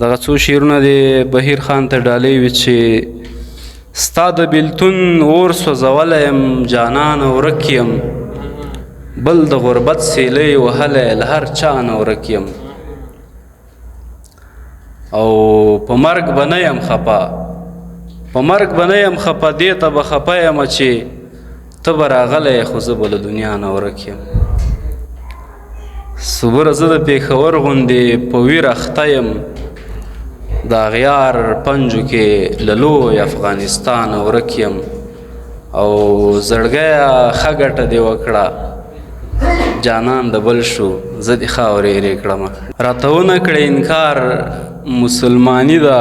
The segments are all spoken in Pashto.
دغه څو شعرونه د بهیر خان ته ډالۍ وي چې ستا د بیلتون اور سوځولی یم جانانه ورک یم بل د غربت سیلی وهلی له هر چا نه ورک یم او په مرګ به نه یم خفه په مرګ به نه یم خفه دې ته به خفه یمه چې ته به راغلی خو زه به له دنیا نه ورک یم صبره زه د پېښور غوندې په ویر اخته یم د اغیار پنجو کې له لوی افغانستان ورک یم او زړګیه ښه ګټه دې وکړه جانان د بل شو زه دې خاورې ایرې کړمه راته ونه کړې انکار مسلماني ده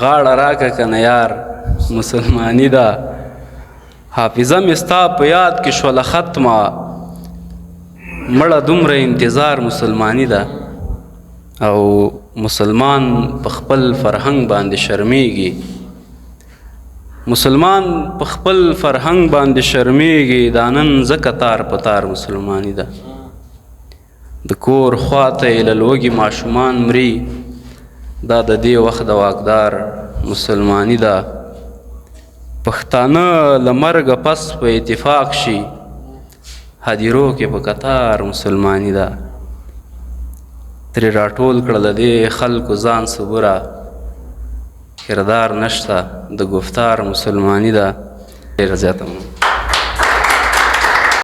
غاړه راکه که نه یار مسلماني ده حافظه مې ستا په یاد کې شوله ختمه مړه دومره انتظار مسلماني ده او مسلمان په خپل فرهنګ باندې شرمیږي مسلمان په خپل فرهنګ باندې شرمیږي دا نن ځکه تار په تار مسلماني ده د کور خواته یې له لوږې ماشومان مري دا د دې وخت د واکدار مسلماني ده پښتانه له مرګه پس په اتفاق شي هدیرو کې په قطار مسلماني ده ترې راټول کړه د دې خلکو ځان صبره کردار نشته د گفتار مسلماني ده ډېره زیاته